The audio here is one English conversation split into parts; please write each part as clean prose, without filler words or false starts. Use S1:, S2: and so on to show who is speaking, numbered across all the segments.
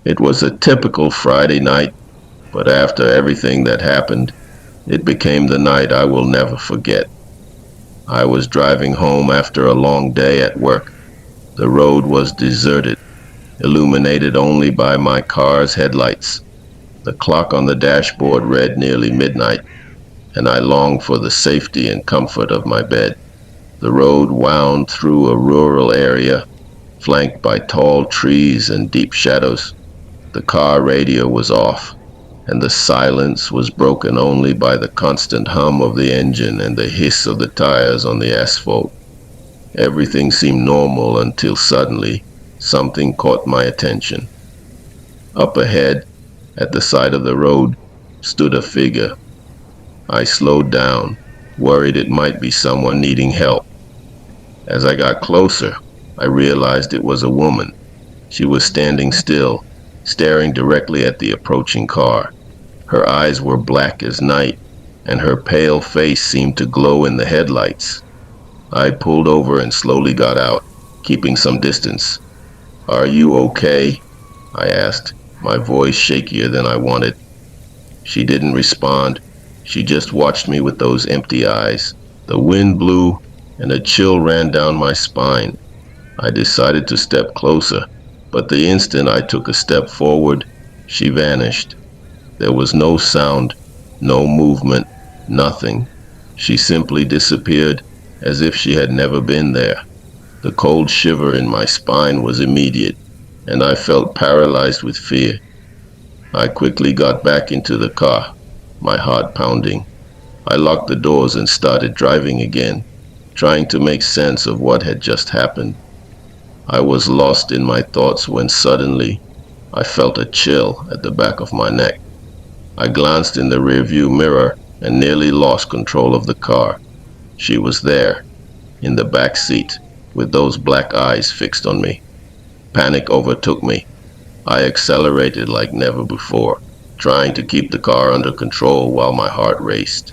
S1: It was a typical Friday night, but after everything that happened, it became the night I will never forget. I was driving home after a long day at work. The road was deserted, illuminated only by my car's headlights. The clock on the dashboard read nearly midnight, and I longed for the safety and comfort of my bed. The road wound through a rural area, flanked by tall trees and deep shadows. The car radio was off, and the silence was broken only by the constant hum of the engine and the hiss of the tires on the asphalt. Everything seemed normal until suddenly something caught my attention. Up ahead, at the side of the road, stood a figure. I slowed down, worried it might be someone needing help. As I got closer, I realized it was a woman. She was standing still, staring directly at the approaching car. Her eyes were black as night, and her pale face seemed to glow in the headlights. I pulled over and slowly got out, keeping some distance. "Are you okay?" I asked, my voice shakier than I wanted. She didn't respond. She just watched me with those empty eyes. The wind blew, and a chill ran down my spine. I decided to step closer, but the instant I took a step forward, she vanished. There was no sound, no movement, nothing. She simply disappeared, as if she had never been there. The cold shiver in my spine was immediate, and I felt paralyzed with fear. I quickly got back into the car, my heart pounding. I locked the doors and started driving again, trying to make sense of what had just happened. I was lost in my thoughts when suddenly I felt a chill at the back of my neck. I glanced in the rearview mirror and nearly lost control of the car. She was there, in the back seat, with those black eyes fixed on me. Panic overtook me. I accelerated like never before, trying to keep the car under control while my heart raced.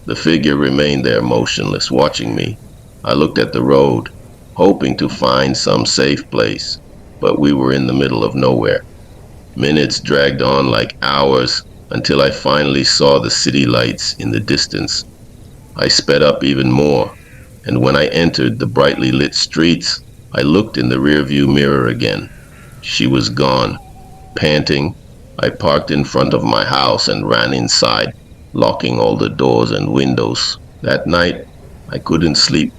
S1: The figure remained there motionless, watching me. I looked at the road, hoping to find some safe place, but we were in the middle of nowhere. Minutes dragged on like hours until I finally saw the city lights in the distance. I sped up even more, and when I entered the brightly lit streets, I looked in the rearview mirror again. She was gone. Panting, I parked in front of my house and ran inside, locking all the doors and windows. That night, I couldn't sleep.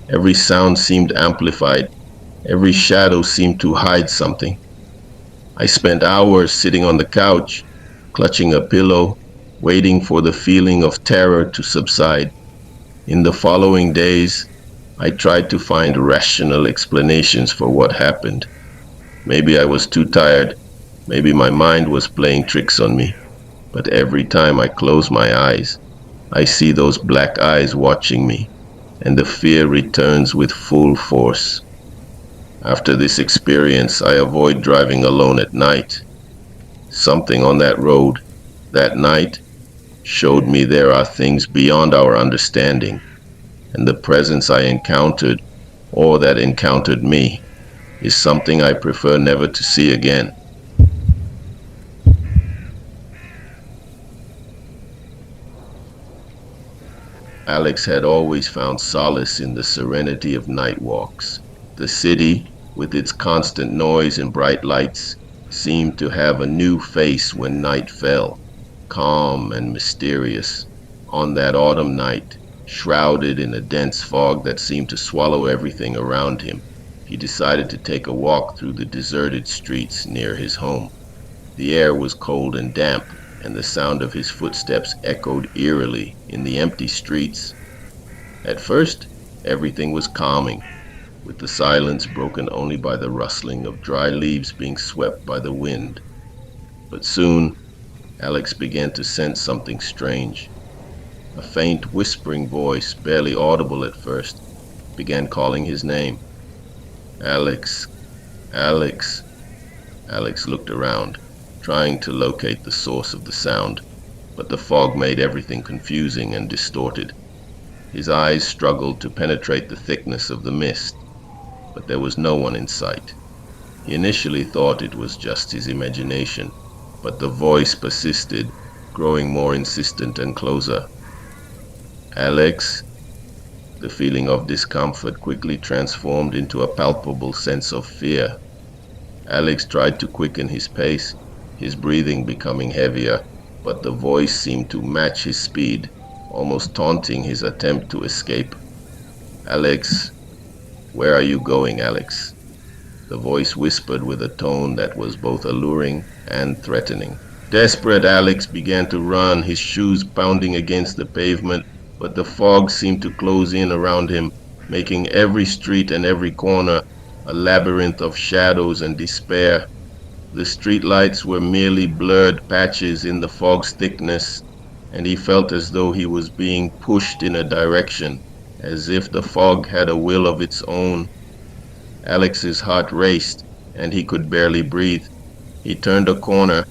S1: Every sound seemed amplified. Every shadow seemed to hide something. I spent hours sitting on the couch, clutching a pillow, waiting for the feeling of terror to subside. In the following days, I tried to find rational explanations for what happened. Maybe I was too tired. Maybe my mind was playing tricks on me. But every time I close my eyes, I see those black eyes watching me, and the fear returns with full force. After this experience, I avoid driving alone at night. Something on that road, that night, showed me there are things beyond our understanding, and the presence I encountered, or that encountered me, is something I prefer never to see again. Alex had always found solace in the serenity of night walks. The city, with its constant noise and bright lights, seemed to have a new face when night fell, calm and mysterious. On that autumn night, shrouded in a dense fog that seemed to swallow everything around him, he decided to take a walk through the deserted streets near his home. The air was cold and damp, and the sound of his footsteps echoed eerily in the empty streets. At first, everything was calming, with the silence broken only by the rustling of dry leaves being swept by the wind. But soon, Alex began to sense something strange. A faint whispering voice, barely audible at first, began calling his name. "Alex, Alex." Alex looked around, trying to locate the source of the sound, but the fog made everything confusing and distorted. His eyes struggled to penetrate the thickness of the mist, but there was no one in sight. He initially thought it was just his imagination, but the voice persisted, growing more insistent and closer. "Alex." The feeling of discomfort quickly transformed into a palpable sense of fear. Alex tried to quicken his pace, his breathing becoming heavier, but the voice seemed to match his speed, almost taunting his attempt to escape. "Alex, where are you going, Alex?" The voice whispered with a tone that was both alluring and threatening. Desperate, Alex began to run, his shoes pounding against the pavement, but the fog seemed to close in around him, making every street and every corner a labyrinth of shadows and despair. The streetlights were merely blurred patches in the fog's thickness, and he felt as though he was being pushed in a direction, as if the fog had a will of its own. Alex's heart raced, and he could barely breathe. He turned a corner,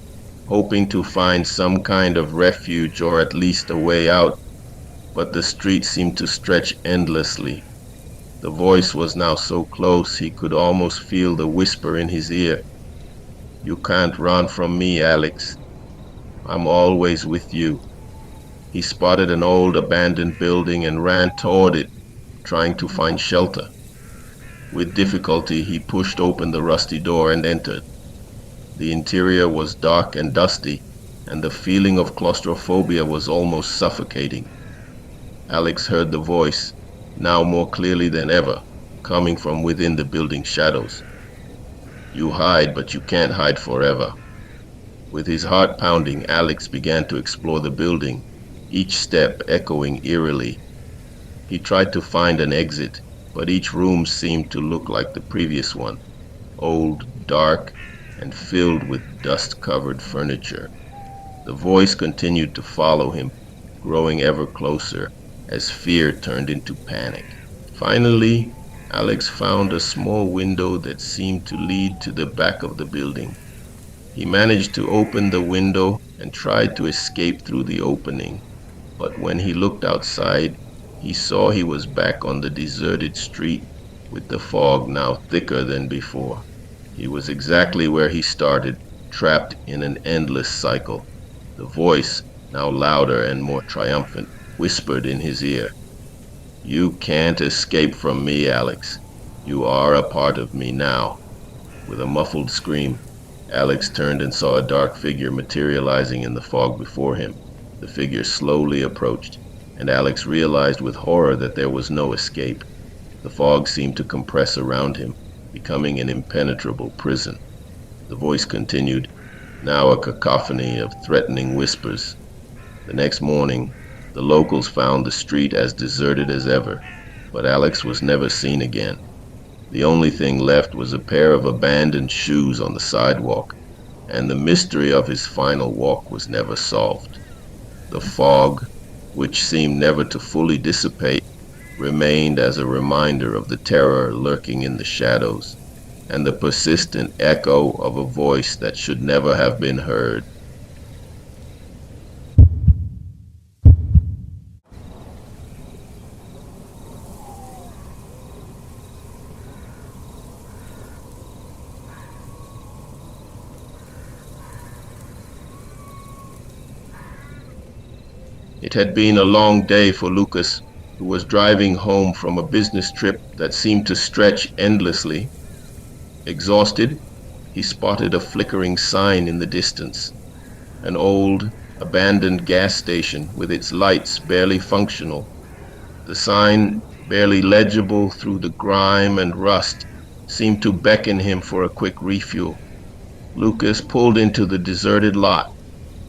S1: hoping to find some kind of refuge or at least a way out, but the street seemed to stretch endlessly. The voice was now so close he could almost feel the whisper in his ear. "You can't run from me, Alex. I'm always with you." He spotted an old abandoned building and ran toward it, trying to find shelter. With difficulty, he pushed open the rusty door and entered. The interior was dark and dusty, and the feeling of claustrophobia was almost suffocating. Alex heard the voice, now more clearly than ever, coming from within the building's shadows. "You hide, but you can't hide forever." With his heart pounding, Alex began to explore the building, each step echoing eerily. He tried to find an exit, but each room seemed to look like the previous one, old, dark, and filled with dust-covered furniture. The voice continued to follow him, growing ever closer as fear turned into panic. Finally, Alex found a small window that seemed to lead to the back of the building. He managed to open the window and tried to escape through the opening, but when he looked outside, he saw he was back on the deserted street, with the fog now thicker than before. He was exactly where he started, trapped in an endless cycle. The voice, now louder and more triumphant, whispered in his ear, "You can't escape from me, Alex. You are a part of me now." With a muffled scream, Alex turned and saw a dark figure materializing in the fog before him. The figure slowly approached, and Alex realized with horror that there was no escape. The fog seemed to compress around him, becoming an impenetrable prison. The voice continued, now a cacophony of threatening whispers. The next morning, the locals found the street as deserted as ever, but Alex was never seen again. The only thing left was a pair of abandoned shoes on the sidewalk, and the mystery of his final walk was never solved. The fog, which seemed never to fully dissipate, remained as a reminder of the terror lurking in the shadows, and the persistent echo of a voice that should never have been heard. It had been a long day for Lucas, who was driving home from a business trip that seemed to stretch endlessly. Exhausted, he spotted a flickering sign in the distance, an old, abandoned gas station with its lights barely functional. The sign, barely legible through the grime and rust, seemed to beckon him for a quick refuel. Lucas pulled into the deserted lot,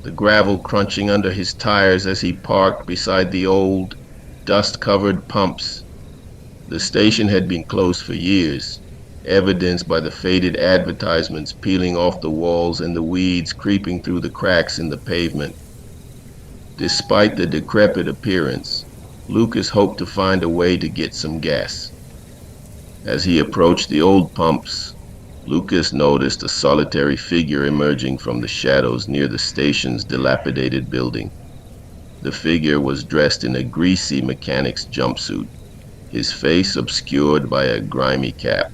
S1: the gravel crunching under his tires as he parked beside the old, dust-covered pumps. The station had been closed for years, evidenced by the faded advertisements peeling off the walls and the weeds creeping through the cracks in the pavement. Despite the decrepit appearance, Lucas hoped to find a way to get some gas. As he approached the old pumps, Lucas noticed a solitary figure emerging from the shadows near the station's dilapidated building. The figure was dressed in a greasy mechanic's jumpsuit, his face obscured by a grimy cap.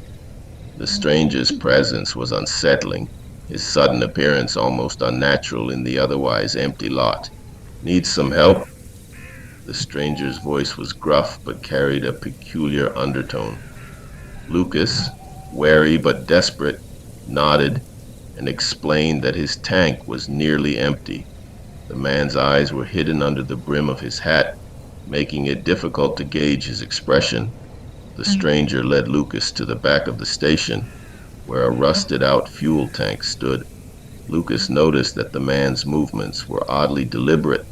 S1: The stranger's presence was unsettling, his sudden appearance almost unnatural in the otherwise empty lot. "Need some help?" The stranger's voice was gruff but carried a peculiar undertone. Lucas, wary but desperate, nodded and explained that his tank was nearly empty. The man's eyes were hidden under the brim of his hat, making it difficult to gauge his expression. The stranger led Lucas to the back of the station, where a rusted-out fuel tank stood. Lucas noticed that the man's movements were oddly deliberate,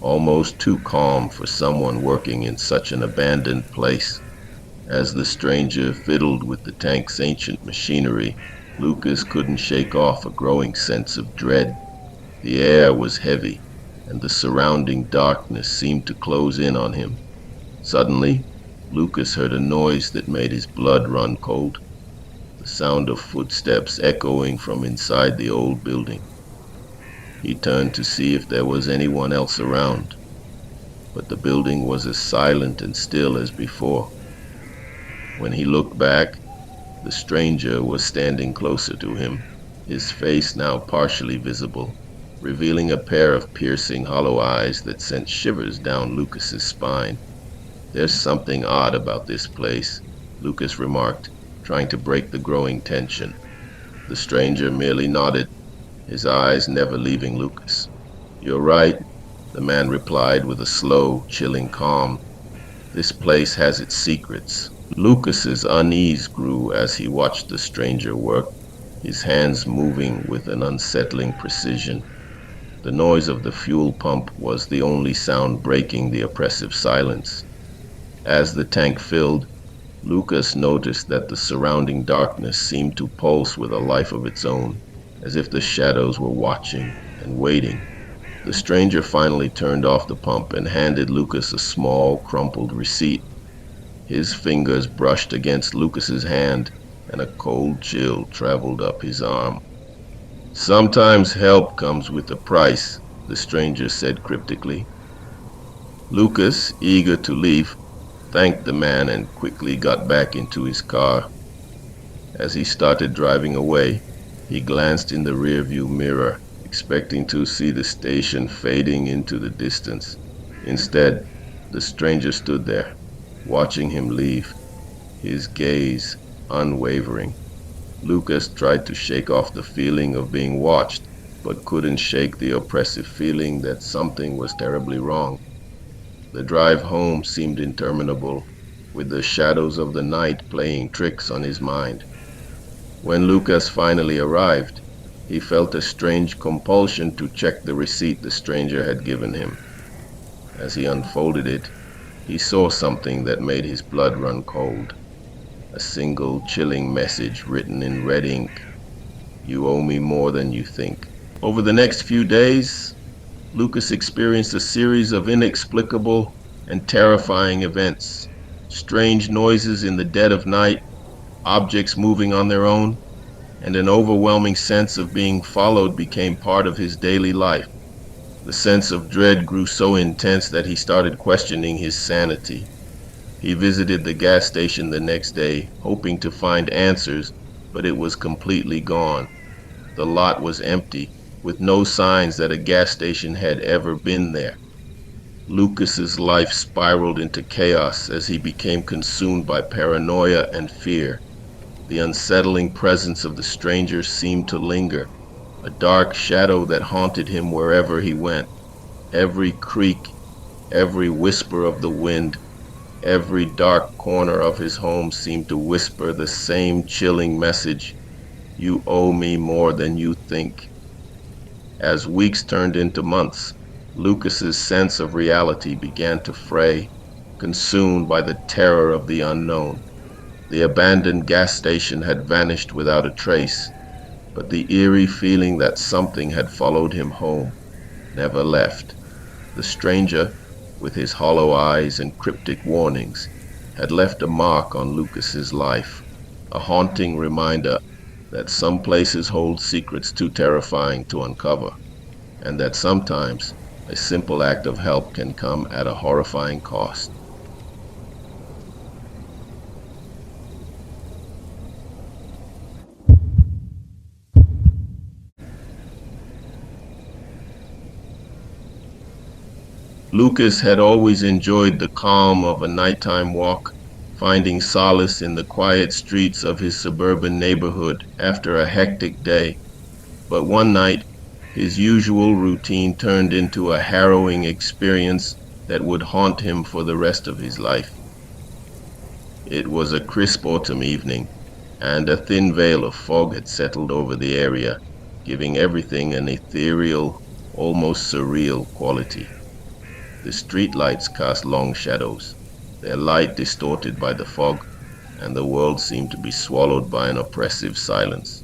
S1: almost too calm for someone working in such an abandoned place. As the stranger fiddled with the tank's ancient machinery, Lucas couldn't shake off a growing sense of dread. The air was heavy, and the surrounding darkness seemed to close in on him. Suddenly, Lucas heard a noise that made his blood run cold, the sound of footsteps echoing from inside the old building. He turned to see if there was anyone else around, but the building was as silent and still as before. When he looked back, the stranger was standing closer to him, his face now partially visible, revealing a pair of piercing hollow eyes that sent shivers down Lucas's spine. "There's something odd about this place," Lucas remarked, trying to break the growing tension. The stranger merely nodded, his eyes never leaving Lucas. "You're right," the man replied with a slow, chilling calm. "This place has its secrets." Lucas's unease grew as he watched the stranger work, his hands moving with an unsettling precision. The noise of the fuel pump was the only sound breaking the oppressive silence. As the tank filled, Lucas noticed that the surrounding darkness seemed to pulse with a life of its own, as if the shadows were watching and waiting. The stranger finally turned off the pump and handed Lucas a small, crumpled receipt. His fingers brushed against Lucas's hand, and a cold chill traveled up his arm. "Sometimes help comes with a price," the stranger said cryptically. Lucas, eager to leave, thanked the man and quickly got back into his car. As he started driving away, he glanced in the rearview mirror, expecting to see the station fading into the distance. Instead, the stranger stood there, watching him leave, his gaze unwavering. Lucas tried to shake off the feeling of being watched, but couldn't shake the oppressive feeling that something was terribly wrong. The drive home seemed interminable, with the shadows of the night playing tricks on his mind. When Lucas finally arrived, he felt a strange compulsion to check the receipt the stranger had given him. As he unfolded it, he saw something that made his blood run cold. A single chilling message written in red ink. "You owe me more than you think." Over the next few days, Lucas experienced a series of inexplicable and terrifying events. Strange noises in the dead of night, objects moving on their own, and an overwhelming sense of being followed became part of his daily life. The sense of dread grew so intense that he started questioning his sanity. He visited the gas station the next day, hoping to find answers, but it was completely gone. The lot was empty, with no signs that a gas station had ever been there. Lucas's life spiraled into chaos as he became consumed by paranoia and fear. The unsettling presence of the stranger seemed to linger, a dark shadow that haunted him wherever he went. Every creak, every whisper of the wind, every dark corner of his home seemed to whisper the same chilling message: "You owe me more than you think." As weeks turned into months, Lucas's sense of reality began to fray, consumed by the terror of the unknown. The abandoned gas station had vanished without a trace, but the eerie feeling that something had followed him home never left. The stranger, with his hollow eyes and cryptic warnings, had left a mark on Lucas's life, a haunting reminder that some places hold secrets too terrifying to uncover, and that sometimes a simple act of help can come at a horrifying cost. Lucas had always enjoyed the calm of a nighttime walk, finding solace in the quiet streets of his suburban neighborhood after a hectic day. But one night, his usual routine turned into a harrowing experience that would haunt him for the rest of his life. It was a crisp autumn evening, and a thin veil of fog had settled over the area, giving everything an ethereal, almost surreal quality. The streetlights cast long shadows, their light distorted by the fog, and the world seemed to be swallowed by an oppressive silence.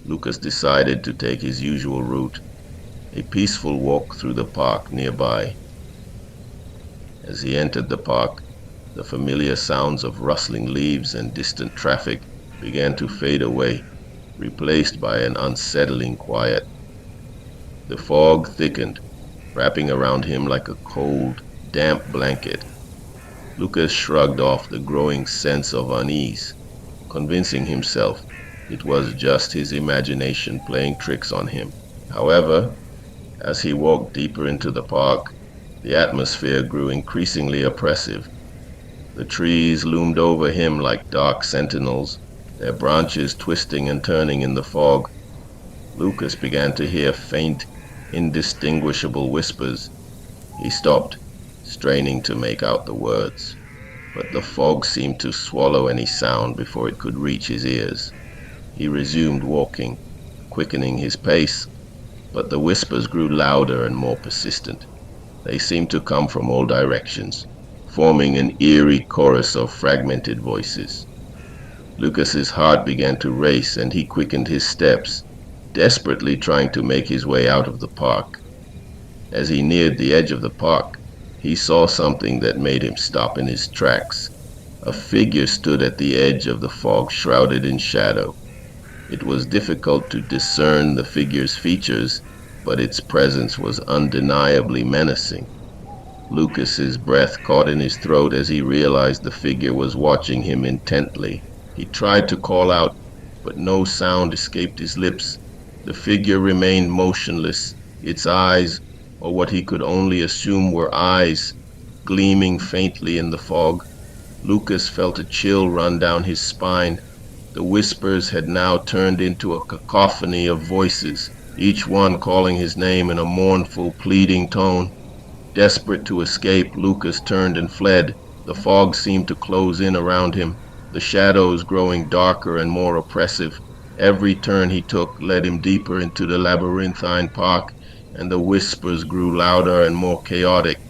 S1: Lucas decided to take his usual route, a peaceful walk through the park nearby. As he entered the park, the familiar sounds of rustling leaves and distant traffic began to fade away, replaced by an unsettling quiet. The fog thickened, wrapping around him like a cold, damp blanket. Lucas shrugged off the growing sense of unease, convincing himself it was just his imagination playing tricks on him. However, as he walked deeper into the park, the atmosphere grew increasingly oppressive. The trees loomed over him like dark sentinels, their branches twisting and turning in the fog. Lucas began to hear faint, indistinguishable whispers. He stopped, straining to make out the words, but the fog seemed to swallow any sound before it could reach his ears. He resumed walking, quickening his pace, but the whispers grew louder and more persistent. They seemed to come from all directions, forming an eerie chorus of fragmented voices. Lucas's heart began to race and he quickened his steps, desperately trying to make his way out of the park. As he neared the edge of the park, he saw something that made him stop in his tracks. A figure stood at the edge of the fog, shrouded in shadow. It was difficult to discern the figure's features, but its presence was undeniably menacing. Lucas's breath caught in his throat as he realized the figure was watching him intently. He tried to call out, but no sound escaped his lips. The figure remained motionless, its eyes, or what he could only assume were eyes, gleaming faintly in the fog. Lucas felt a chill run down his spine. The whispers had now turned into a cacophony of voices, each one calling his name in a mournful, pleading tone. Desperate to escape, Lucas turned and fled. The fog seemed to close in around him, the shadows growing darker and more oppressive. Every turn he took led him deeper into the labyrinthine park, and the whispers grew louder and more chaotic.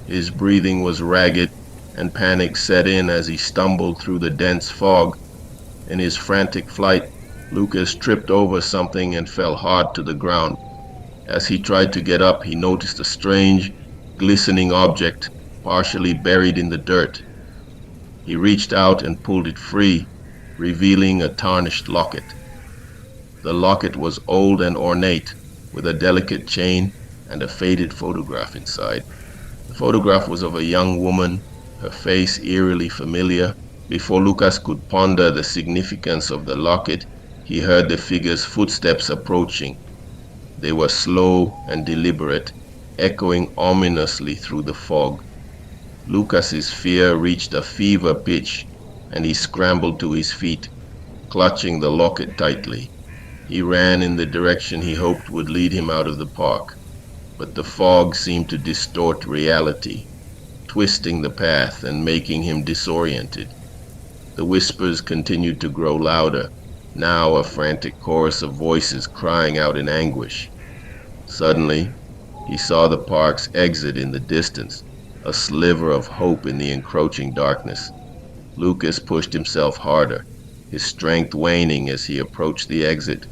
S1: His breathing was ragged, and panic set in as he stumbled through the dense fog. In his frantic flight, Lucas tripped over something and fell hard to the ground. As he tried to get up, he noticed a strange, glistening object, partially buried in the dirt. He reached out and pulled it free, revealing a tarnished locket. The locket was old and ornate, with a delicate chain and a faded photograph inside. The photograph was of a young woman, her face eerily familiar. Before Lucas could ponder the significance of the locket, he heard the figure's footsteps approaching. They were slow and deliberate, echoing ominously through the fog. Lucas's fear reached a fever pitch, and he scrambled to his feet, clutching the locket tightly. He ran in the direction he hoped would lead him out of the park, but the fog seemed to distort reality, twisting the path and making him disoriented. The whispers continued to grow louder, now a frantic chorus of voices crying out in anguish. Suddenly, he saw the park's exit in the distance, a sliver of hope in the encroaching darkness. Lucas pushed himself harder, his strength waning as he approached the exit.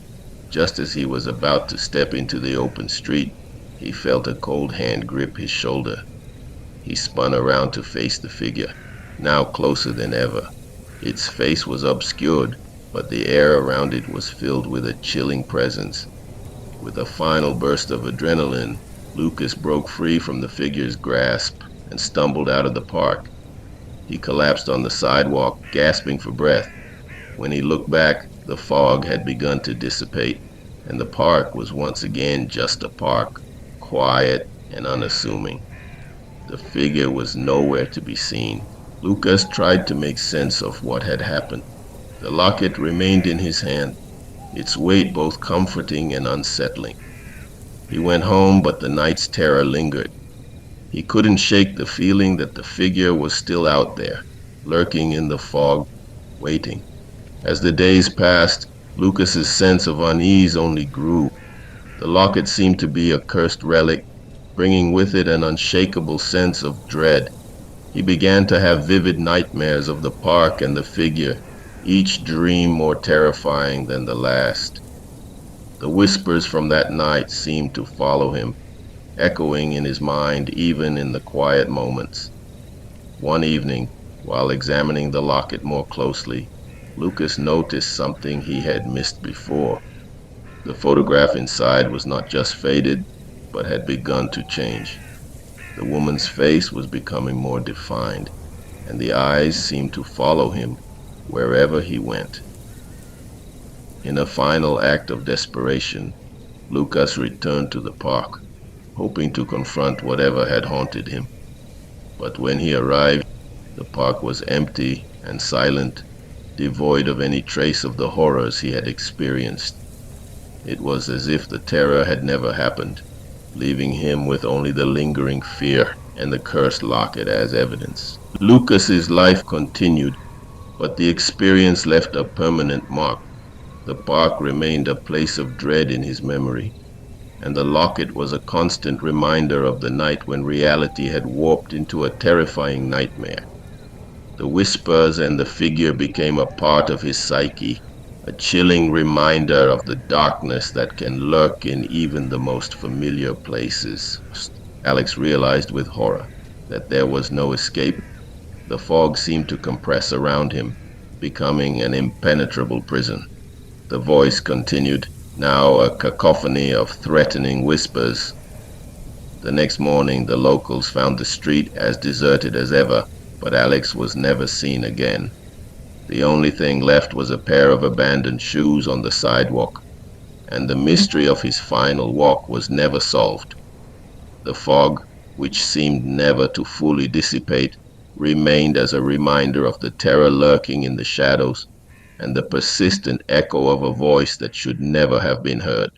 S1: Just as he was about to step into the open street, he felt a cold hand grip his shoulder. He spun around to face the figure, now closer than ever. Its face was obscured, but the air around it was filled with a chilling presence. With a final burst of adrenaline, Lucas broke free from the figure's grasp and stumbled out of the park. He collapsed on the sidewalk, gasping for breath. When he looked back, the fog had begun to dissipate, and the park was once again just a park, quiet and unassuming. The figure was nowhere to be seen. Lucas tried to make sense of what had happened. The locket remained in his hand, its weight both comforting and unsettling. He went home, but the night's terror lingered. He couldn't shake the feeling that the figure was still out there, lurking in the fog, waiting. As the days passed, Lucas's sense of unease only grew. The locket seemed to be a cursed relic, bringing with it an unshakable sense of dread. He began to have vivid nightmares of the park and the figure, each dream more terrifying than the last. The whispers from that night seemed to follow him, echoing in his mind even in the quiet moments. One evening, while examining the locket more closely, Lucas noticed something he had missed before. The photograph inside was not just faded, but had begun to change. The woman's face was becoming more defined, and the eyes seemed to follow him wherever he went. In a final act of desperation, Lucas returned to the park, hoping to confront whatever had haunted him. But when he arrived, the park was empty and silent, devoid of any trace of the horrors he had experienced. It was as if the terror had never happened, leaving him with only the lingering fear and the cursed locket as evidence. Lucas's life continued, but the experience left a permanent mark. The park remained a place of dread in his memory, and the locket was a constant reminder of the night when reality had warped into a terrifying nightmare. The whispers and the figure became a part of his psyche, a chilling reminder of the darkness that can lurk in even the most familiar places. Alex realized with horror that there was no escape. The fog seemed to compress around him, becoming an impenetrable prison. The voice continued, now a cacophony of threatening whispers. The next morning, the locals found the street as deserted as ever, but Alex was never seen again. The only thing left was a pair of abandoned shoes on the sidewalk, and the mystery of his final walk was never solved. The fog, which seemed never to fully dissipate, remained as a reminder of the terror lurking in the shadows and the persistent echo of a voice that should never have been heard.